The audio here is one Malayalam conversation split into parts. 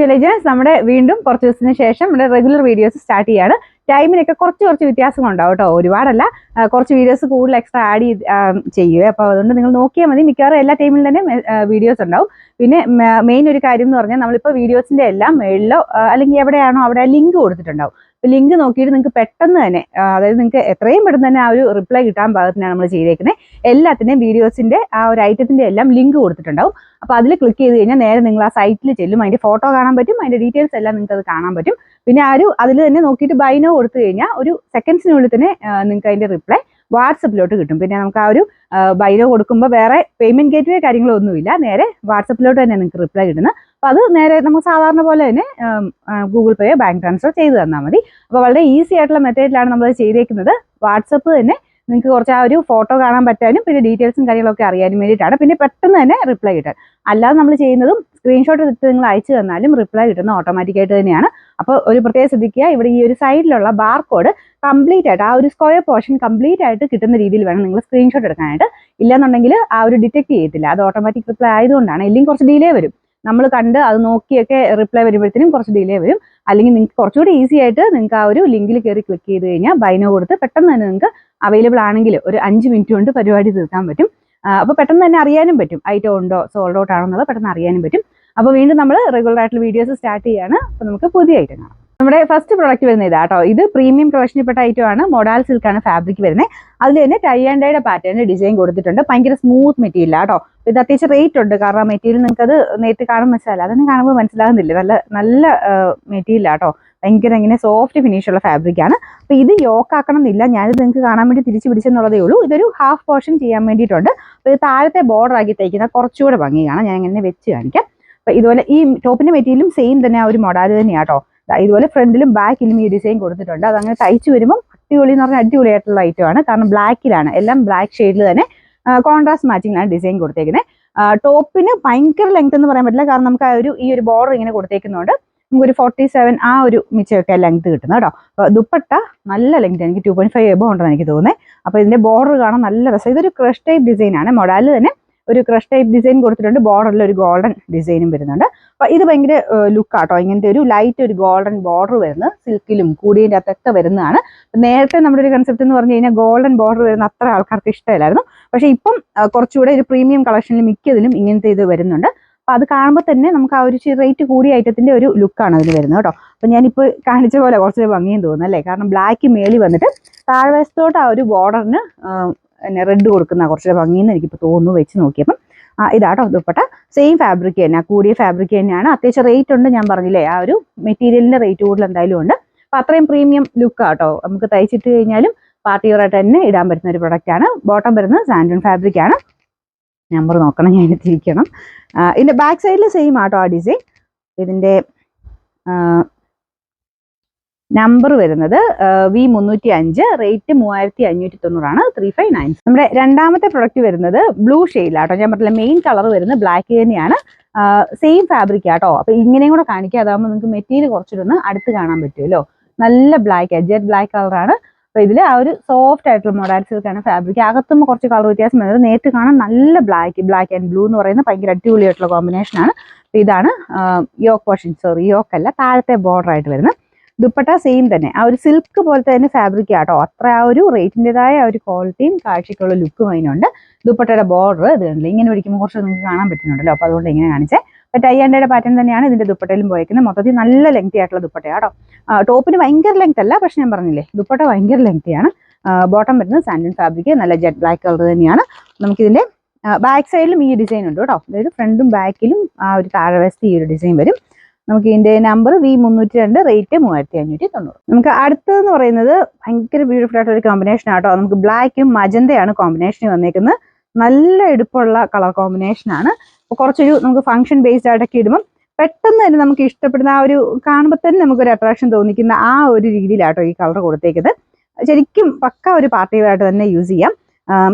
To legends. നമ്മുടെ വീണ്ടും കുറച്ച് ദിവസത്തിന് ശേഷം നമ്മുടെ റെഗുലർ വീഡിയോസ് സ്റ്റാർട്ട് ചെയ്യാണ്. ടൈമിനൊക്കെ കുറച്ച് വ്യത്യാസം ഉണ്ടാവും കേട്ടോ, ഒരുപാടല്ല. കുറച്ച് വീഡിയോസ് കൂടുതൽ എക്സ്ട്രാ ആഡ് ചെയ്യുക. അപ്പോൾ അതുകൊണ്ട് നിങ്ങൾ നോക്കിയാൽ മതി, മിക്കവാറും എല്ലാ ടൈമിലും തന്നെ വീഡിയോസ് ഉണ്ടാവും. പിന്നെ മെയിൻ ഒരു കാര്യം എന്ന് പറഞ്ഞാൽ നമ്മളിപ്പോൾ വീഡിയോസിൻ്റെ എല്ലാം മേളിലോ അല്ലെങ്കിൽ എവിടെയാണോ അവിടെ ലിങ്ക് കൊടുത്തിട്ടുണ്ടാവും. ലിങ്ക് നോക്കിയിട്ട് നിങ്ങൾക്ക് പെട്ടെന്ന് തന്നെ, അതായത് നിങ്ങൾക്ക് എത്രയും പെട്ടെന്ന് തന്നെ ആ ഒരു റിപ്ലൈ കിട്ടാൻ പാകത്തിനാണ് നമ്മൾ ചെയ്തേക്കുന്നത്. എല്ലാത്തിൻ്റെയും വീഡിയോസിൻ്റെ ആ ഒരു ഐറ്റത്തിൻ്റെ എല്ലാം ലിങ്ക് കൊടുത്തിട്ടുണ്ടാവും. അപ്പോൾ അതിൽ ക്ലിക്ക് ചെയ്ത് കഴിഞ്ഞാൽ നേരെ നിങ്ങൾ ആ സൈറ്റിൽ ചെല്ലും, അതിൻ്റെ ഫോട്ടോ കാണാൻ പറ്റും, അതിൻ്റെ ഡീറ്റെയിൽസ് എല്ലാം നിങ്ങൾക്ക് അത് കാണാൻ പറ്റും. പിന്നെ അതിൽ തന്നെ നോക്കിയിട്ട് ബൈ നൗ കൊടുത്തു കഴിഞ്ഞാൽ ഒരു സെക്കൻഡ്സിനുള്ളിൽ തന്നെ നിങ്ങൾക്ക് അതിൻ്റെ റിപ്ലൈ വാട്സപ്പിലോട്ട് കിട്ടും. പിന്നെ നമുക്ക് ആ ഒരു ബൈ നൗ കൊടുക്കുമ്പോൾ വേറെ പേയ്മെൻറ്റ് ഗേറ്റ് വേ കാര്യങ്ങളൊന്നുമില്ല, നേരെ വാട്സപ്പിലോട്ട് തന്നെ നിങ്ങൾക്ക് റിപ്ലൈ കിട്ടുന്നത്. അപ്പോൾ അത് നേരെ നമുക്ക് സാധാരണ പോലെ തന്നെ ഗൂഗിൾ പേയോ ബാങ്ക് ട്രാൻസ്ഫർ ചെയ്ത് തന്നാൽ മതി. അപ്പോൾ വളരെ ഈസി ആയിട്ടുള്ള മെത്തേഡിലാണ് നമ്മൾ ചെയ്തേക്കുന്നത്. വാട്സപ്പ് തന്നെ നിങ്ങൾക്ക് കുറച്ച് ആ ഒരു ഫോട്ടോ കാണാൻ പറ്റാനും പിന്നെ ഡീറ്റെയിൽസും കാര്യങ്ങളൊക്കെ അറിയാനും വേണ്ടിയിട്ടാണ്. പിന്നെ പെട്ടെന്ന് തന്നെ റിപ്ലൈ കിട്ടാൻ. അല്ലാതെ നമ്മൾ ചെയ്യുന്നതും സ്ക്രീൻഷോട്ട് എടുത്ത് നിങ്ങൾ അയച്ചു തന്നാലും റിപ്ലൈ കിട്ടുന്നത് ഓട്ടോമാറ്റിക്കായിട്ട് തന്നെയാണ്. അപ്പോൾ ഒരു പ്രത്യേകം ശ്രദ്ധിക്കുക, ഇവിടെ ഈ ഒരു സൈഡിലുള്ള ബാർകോഡ് കംപ്ലീറ്റ് ആയിട്ട് ആ ഒരു സ്ക്വയർ പോർഷൻ കംപ്ലീറ്റ് ആയിട്ട് കിട്ടുന്ന രീതിയിൽ വേണം നിങ്ങൾ സ്ക്രീൻഷോട്ട് എടുക്കാനായിട്ട്. ഇല്ലാന്നുണ്ടെങ്കിൽ ആ ഒരു ഡിറ്റക്ട് ചെയ്യത്തില്ല. അത് ഓട്ടോമാറ്റിക് റിപ്ലൈ ആയതുകൊണ്ടാണ്. ഇല്ലെങ്കിൽ കുറച്ച് ഡിലേ വരും. നമ്മൾ കണ്ട് അത് നോക്കിയൊക്കെ റിപ്ലൈ വരുമ്പോഴത്തേനും കുറച്ച് ഡിലേ വരും. അല്ലെങ്കിൽ നിങ്ങൾക്ക് കുറച്ചുകൂടി ഈസി ആയിട്ട് നിങ്ങൾക്ക് ആ ഒരു ലിങ്കിൽ കയറി ക്ലിക്ക് ചെയ്ത് കഴിഞ്ഞാൽ ബൈ നൗ കൊടുത്ത് പെട്ടെന്ന് തന്നെ നിങ്ങൾക്ക് അവൈലബിൾ ആണെങ്കിൽ ഒരു 5 മിനിറ്റ് കൊണ്ട് പരിപാടി തീർക്കാൻ പറ്റും. അപ്പോൾ പെട്ടെന്ന് തന്നെ അറിയാനും പറ്റും ഐറ്റം ഉണ്ടോ സോൾഡ് ഔട്ട് ആണോ എന്നുള്ളത് പെട്ടെന്ന് അറിയാനും പറ്റും. അപ്പോൾ വീണ്ടും നമ്മൾ റെഗുലർ ആയിട്ടുള്ള വീഡിയോസ് സ്റ്റാർട്ട് ചെയ്യാണ്. അപ്പോൾ നമുക്ക് പുതിയ ഐറ്റം കാണാം. നമ്മുടെ ഫസ്റ്റ് പ്രോഡക്റ്റ് വരുന്നത് ഇതാട്ടോ. ഇത് പ്രീമിയം പ്രൊഫഷനിൽപ്പെട്ട ഐറ്റം ആണ്. മൊഡാൽ സിൽക്കാണ് ഫാബ്രിക് വരുന്നത്. അതിൽ തന്നെ ടൈ ആൻഡ് ഡൈയുടെ പാറ്റേണിൽ ഡിസൈൻ കൊടുത്തിട്ടുണ്ട്. ഭയങ്കര സ്മൂത്ത് മെറ്റീരിയൽ ആട്ടോ. ഇത് അത്യാവശ്യം റേറ്റ് ഉണ്ട്, കാരണം മെറ്റീരിയൽ നിങ്ങൾക്ക് അത് നേരിട്ട് കാണുമ്പോൾ മനസ്സിലാവില്ല, അതൊന്നും കാണുമ്പോൾ മനസ്സിലാകുന്നില്ല. നല്ല മെറ്റീരിയൽ ആട്ടോ. ഭയങ്കര ഇങ്ങനെ സോഫ്റ്റ് ഫിനിഷ് ഉള്ള ഫാബ്രിക് ആണ്. അപ്പോൾ ഇത് യോക്ക് ആക്കണം എന്നില്ല, ഞാനിത് നിങ്ങൾക്ക് കാണാൻ വേണ്ടി തിരിച്ച് പിടിച്ചെന്നുള്ളതേ ഉള്ളൂ. ഇതൊരു ഹാഫ് പോർഷൻ ചെയ്യാൻ വേണ്ടിയിട്ടുണ്ട്. അപ്പോൾ ഇത് താഴത്തെ ബോർഡർ ആക്കി തയ്ക്കുന്ന കുറച്ചുകൂടെ ഭംഗിയാണ്. ഞാൻ ഇങ്ങനെ വെച്ച് കാണിക്കാം. അപ്പോൾ ഇതുപോലെ ഈ ടോപ്പിന്റെ മെറ്റീരിയലും സെയിം തന്നെ ആ ഒരു മൊഡാൽ തന്നെയാട്ടോ. ഇതുപോലെ ഫ്രണ്ടിലും ബാക്കിലും ഈ ഡിസൈൻ കൊടുത്തിട്ടുണ്ട്. അതങ്ങനെ തയ്ച്ചു വരുമ്പോൾ അടിപൊളി എന്ന് പറഞ്ഞാൽ അടിപൊളിയായിട്ടുള്ള ഐറ്റം ആണ്. കാരണം ബ്ലാക്കിലാണ്, എല്ലാം ബ്ലാക്ക് ഷെയ്ഡിൽ തന്നെ കോൺട്രാസ്റ്റ് മാച്ചിങ്ങിലാണ് ഡിസൈൻ കൊടുത്തേക്കുന്നത്. ടോപ്പിന് ഭയങ്കര ലെങ്ത് എന്ന് പറയാൻ പറ്റില്ല, കാരണം നമുക്ക് ഈ ഒരു ബോർഡർ ഇങ്ങനെ കൊടുത്തേക്കുന്നതുകൊണ്ട് നമുക്കൊരു 47 ആ ഒരു മിച്ചമൊക്കെ ലെങ്ത് കിട്ടുന്നത് കേട്ടോ. ദുപ്പട്ട നല്ല ലെങ്ത്, എനിക്ക് 2.5 എബോ ഉണ്ടെന്ന് എനിക്ക് തോന്നുന്നത്. അപ്പോൾ ഇതിന്റെ ബോർഡർ കാണാൻ നല്ല രസം. ഇതൊരു ക്രഷ് ടൈപ്പ് ഡിസൈൻ ആണ്. മൊഡാലിൽ തന്നെ ഒരു ക്രഷ് ടൈപ്പ് ഡിസൈൻ കൊടുത്തിട്ടുണ്ട്. ബോർഡറിൽ ഒരു ഗോൾഡൻ ഡിസൈനും വരുന്നുണ്ട്. അപ്പോൾ ഇത് ഭയങ്കര ലുക്കാട്ടോ. ഇങ്ങനത്തെ ഒരു ലൈറ്റ് ഒരു ഗോൾഡൻ ബോർഡർ വരുന്നത് സിൽക്കിലും കൂടിയതിൻ്റെ അകത്തൊക്കെ വരുന്നതാണ്. നേരത്തെ നമ്മുടെ ഒരു കൺസെപ്റ്റ് എന്ന് പറഞ്ഞു കഴിഞ്ഞാൽ ഗോൾഡൻ ബോർഡർ വരുന്ന അത്ര ആൾക്കാർക്ക് ഇഷ്ടമില്ലായിരുന്നു. പക്ഷേ ഇപ്പം കുറച്ചുകൂടെ ഒരു പ്രീമിയം കളക്ഷനിൽ മിക്കതിലും ഇങ്ങനത്തെ ഇത് വരുന്നുണ്ട്. അപ്പോൾ അത് കാണുമ്പോൾ തന്നെ നമുക്ക് ആ ഒരു റേറ്റ് കൂടിയ ഐറ്റത്തിന്റെ ഒരു ലുക്കാണ് അതിന് വരുന്നത് കേട്ടോ. അപ്പോൾ ഞാനിപ്പോൾ കാണിച്ച പോലെ കുറച്ച് ഭംഗിയും തോന്നുന്നു അല്ലേ, കാരണം ബ്ലാക്ക് മേളി വന്നിട്ട് താഴ്വശത്തോട്ട് ആ ഒരു ബോർഡറിന് റെഡ് കൊടുക്കുന്ന കുറച്ച് ഭംഗിയെന്ന് എനിക്കിപ്പോൾ തോന്നുന്നു വെച്ച് നോക്കിയപ്പം. ഇതാട്ടോ ദുപ്പട്ട. സെയിം ഫാബ്രിക് തന്നെ, കൂടിയ ഫാബ്രിക് തന്നെയാണ്. അത്യാവശ്യം റേറ്റ് ഉണ്ട്, ഞാൻ പറഞ്ഞില്ലേ ആ ഒരു മെറ്റീരിയലിന്റെ റേറ്റ് കൂടുതൽ എന്തായാലും ഉണ്ട്. അപ്പം അത്രയും പ്രീമിയം ലുക്കാട്ടോ. നമുക്ക് തയ്ച്ചിട്ട് കഴിഞ്ഞാലും പാർട്ടി വെയറായിട്ട് തന്നെ ഇടാൻ പറ്റുന്ന ഒരു പ്രൊഡക്റ്റ് ആണ്. ബോട്ടം വരുന്നത് സാൻഡൂൺ ഫാബ്രിക് ആണ്. നമ്പർ നോക്കണം, ഞാൻ തിരിക്കണം. ഇതിന്റെ ബാക്ക് സൈഡിൽ സെയിം ആട്ടോ ആ ഡിസൈൻ. ഇതിന്റെ നമ്പർ വരുന്നത് V305, റേറ്റ് 3590 359. നമ്മുടെ രണ്ടാമത്തെ പ്രൊഡക്റ്റ് വരുന്നത് ബ്ലൂ ഷെയ്ഡിലാട്ടോ. ഞാൻ പറഞ്ഞില്ല മെയിൻ കളർ വരുന്നത് ബ്ലാക്ക് തന്നെയാണ്. സെയിം ഫാബ്രിക് ആട്ടോ. അപ്പൊ ഇങ്ങനെയും കൂടെ കാണിക്കുക, അതാകുമ്പോൾ നിങ്ങൾക്ക് മെറ്റീരിയൽ കുറച്ചൊന്ന് അടുത്ത് കാണാൻ പറ്റുമല്ലോ. നല്ല ബ്ലാക്ക്, ജെറ്റ് ബ്ലാക്ക് കളറാണ്. അപ്പോൾ ഇതിൽ ആ ഒരു സോഫ്റ്റ് ആയിട്ടുള്ള മൊഡാൽ സിൽക്കാണ് ഫാബ്രിക്. അകത്തുമ്പോൾ കുറച്ച് കളർ വ്യത്യാസം വരുന്നത്. നേരിട്ട് കാണാൻ നല്ല ബ്ലാക്ക് ആൻഡ് ബ്ലൂ എന്ന് പറയുന്ന ഭയങ്കര അടിപൊളിയായിട്ടുള്ള കോമ്പിനേഷനാണ്. അപ്പോൾ ഇതാണ് യോക്ക് പോർഷൻ, യോക്ക് അല്ല, താഴത്തെ ബോർഡർ ആയിട്ട് വരുന്നത്. ദുപ്പട്ട സെയിം തന്നെ, ആ ഒരു സിൽക്ക് പോലത്തെ തന്നെ ഫാബ്രിക് ആട്ടോ. അത്ര ആ ഒരു റേറ്റിൻ്റെതായ ഒരു ക്വാളിറ്റിയും കാഴ്ചയ്ക്കുള്ള ലുക്കും അതിനുണ്ട്. ദുപ്പട്ടയുടെ ബോർഡർ ഇത് കണ്ടില്ല, ഇങ്ങനെ ഒരിക്കുമ്പോൾ കുറച്ച് നിങ്ങൾക്ക് കാണാൻ പറ്റുന്നുണ്ടല്ലോ. അപ്പോൾ അതുകൊണ്ട് ഇങ്ങനെ കാണിച്ചേ. അപ്പോൾ ടൈ ആൻഡ് ഡൈയുടെ പാറ്റേൺ തന്നെയാണ് ഇതിന്റെ ദുപ്പട്ടയിലും പോയേക്കുന്നത്. മൊത്തത്തിൽ നല്ല ലെങ്തി ആയിട്ടുള്ള ദുപ്പട്ടയാട്ടോ. ടോപ്പിന് ഭയങ്കര ലെങ്ത് അല്ല, പക്ഷെ ഞാൻ പറഞ്ഞില്ലേ ദുപ്പട്ട ഭയങ്കര ലെങ്തിയാണ്. ബോട്ടം വരുന്നത് സാൻഡൂൺ ഫാബ്രിക്, നല്ല ജെറ്റ് ബ്ലാക്ക് കളർ തന്നെയാണ്. നമുക്കിതിന്റെ ബാക്ക് സൈഡിലും ഈ ഡിസൈൻ ഉണ്ട് കേട്ടോ. അതായത് ഫ്രണ്ടും ബാക്കിലും ആ ഒരു താഴെവശത്ത് ഈ ഒരു ഡിസൈൻ വരും. നമുക്ക് ഇതിന്റെ നമ്പർ V302, റേറ്റ് 3590. നമുക്ക് അടുത്തതെന്ന് പറയുന്നത് ഭയങ്കര ബ്യൂട്ടിഫുൾ ആയിട്ട് ഒരു കോമ്പിനേഷൻ ആട്ടോ. നമുക്ക് ബ്ലാക്കും മജന്തയാണ് കോമ്പിനേഷൻ വന്നേക്കുന്നത്. നല്ല എടുപ്പുള്ള കളർ കോമ്പിനേഷൻ ആണ്. അപ്പോൾ കുറച്ചൊരു നമുക്ക് ഫംഗ്ഷൻ ബേസ്ഡ് ആയിട്ടൊക്കെ ഇടുമ്പം പെട്ടെന്ന് തന്നെ നമുക്ക് ഇഷ്ടപ്പെടുന്ന ആ ഒരു കാണുമ്പോൾ തന്നെ നമുക്കൊരു അട്രാക്ഷൻ തോന്നിക്കുന്ന ആ ഒരു രീതിയിലാട്ടോ ഈ കളർ കൊടുത്തേക്കുന്നത്. ശരിക്കും പക്ക ഒരു പാർട്ടി വെയർ ആയിട്ട് തന്നെ യൂസ് ചെയ്യാം.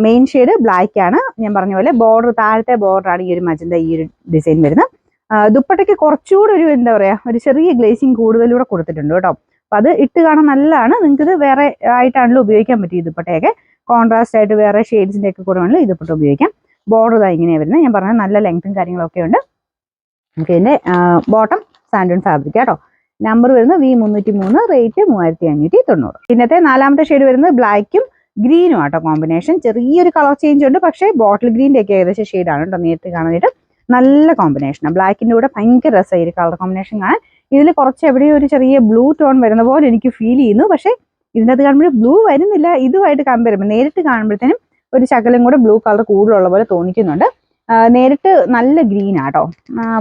മെയിൻ ഷെയ്ഡ് ബ്ലാക്ക് ആണ്. ഞാൻ പറഞ്ഞ പോലെ ബോർഡർ, താഴത്തെ ബോർഡറാണ് ഈ ഒരു മജന്ത ഈ ഒരു ഡിസൈൻ വരുന്നത്. ദുപ്പട്ടയ്ക്ക് കുറച്ചുകൂടെ ഒരു എന്താ പറയുക, ഒരു ചെറിയ ഗ്ലേസിങ് കൂടുതലൂടെ കൊടുത്തിട്ടുണ്ട് കേട്ടോ. അപ്പം അത് ഇട്ട് കാണാൻ നല്ലതാണ്. നിങ്ങൾക്ക് ഇത് വേറെ ആയിട്ടാണല്ലോ ഉപയോഗിക്കാൻ പറ്റും. ഈ ദുപ്പട്ടയൊക്കെ കോൺട്രാസ്റ്റ് ആയിട്ട് വേറെ ഷെയ്ഡ്സിന്റെ ഒക്കെ കൂടെ വേണമെങ്കിൽ ഈ ദുപ്പട്ട ഉപയോഗിക്കാം. ബോർഡർ ഇതാ ഇങ്ങനെയാണ് വരുന്നത്. ഞാൻ പറഞ്ഞത് നല്ല ലെങ്ത്തും കാര്യങ്ങളൊക്കെ ഉണ്ട്. നമുക്ക് ഇതിന്റെ ബോട്ടം സാൻഡൂൺ ഫാബ്രിക് കേട്ടോ. നമ്പർ വരുന്നത് V303, റേറ്റ് 3590. ഇന്നത്തെ നാലാമത്തെ ഷെയ്ഡ് വരുന്നത് ബ്ലാക്കും ഗ്രീനും ആട്ടോ കോമ്പിനേഷൻ. ചെറിയൊരു കളർ ചേഞ്ച് ഉണ്ട്, പക്ഷേ ബോട്ടിൽ ഗ്രീൻ്റെ ഒക്കെ ഏകദേശം ഷെയ്ഡാണ് കേട്ടോ നേരിട്ട് കാണാനായിട്ട്. നല്ല കോമ്പിനേഷനാണ്. ബ്ലാക്കിൻ്റെ കൂടെ ഭയങ്കര രസമായി ഒരു കളർ കോമ്പിനേഷൻ കാണാൻ. ഇതിൽ കുറച്ച് എവിടെയോ ഒരു ചെറിയ ബ്ലൂ ടോൺ വരുന്ന പോലെ എനിക്ക് ഫീൽ ചെയ്യുന്നു. പക്ഷേ ഇതിൻ്റെ അത് കാണുമ്പോൾ ബ്ലൂ വരുന്നില്ല. ഇതുമായിട്ട് കമ്പയർ ചെയ്യുമ്പോൾ നേരിട്ട് കാണുമ്പോഴത്തേനും ഒരു ശകലം കൂടെ ബ്ലൂ കളർ കൂടുതലുള്ള പോലെ തോന്നിക്കുന്നുണ്ട്. നേരിട്ട് നല്ല ഗ്രീൻ ആട്ടോ.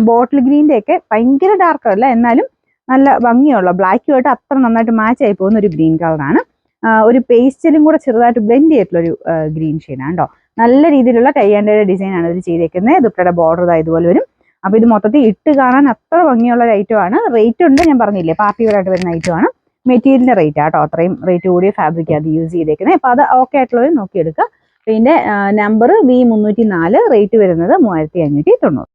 ബോട്ടിൽ ഗ്രീൻ്റെ ഒക്കെ ഭയങ്കര ഡാർക്ക് അല്ല, എന്നാലും നല്ല ഭംഗിയുള്ള ബ്ലാക്കുമായിട്ട് അത്ര നന്നായിട്ട് മാച്ച് ആയി പോകുന്ന ഒരു ഗ്രീൻ കളറാണ്. ഒരു പേസ്റ്റലും കൂടെ ചെറുതായിട്ട് ബ്ലെൻഡ് ചെയ്തിട്ടുള്ളൊരു ഗ്രീൻ ഷെയ്ഡാണ് കേട്ടോ. നല്ല രീതിയിലുള്ള ടൈ ആൻഡ് ഡൈ ഡിസൈനാണ് ഇത് ചെയ്തേക്കുന്നത്. ദുപ്പട്ടയുടെ ബോർഡർ ഇതുപോലെ വരും. അപ്പോൾ ഇത് മൊത്തത്തിൽ ഇട്ട് കാണാൻ അത്ര ഭംഗിയുള്ള ഒരു ഐറ്റമാണ്. റേറ്റ് ഉണ്ട്, ഞാൻ പറഞ്ഞില്ലേ, പാർട്ടി വെയർ ആയിട്ട് വരുന്ന ഐറ്റമാണ്. മെറ്റീരിയലിൻ്റെ റേറ്റ് ആട്ടോ, അത്രയും റേറ്റ് കൂടിയ ഫാബ്രിക് അത് യൂസ് ചെയ്തേക്കുന്നത്. അപ്പോൾ അത് ഓക്കെ ആയിട്ടുള്ളവർ നോക്കിയെടുക്കുക. പിന്നെ നമ്പർ V304, റേറ്റ് വരുന്നത് 3590.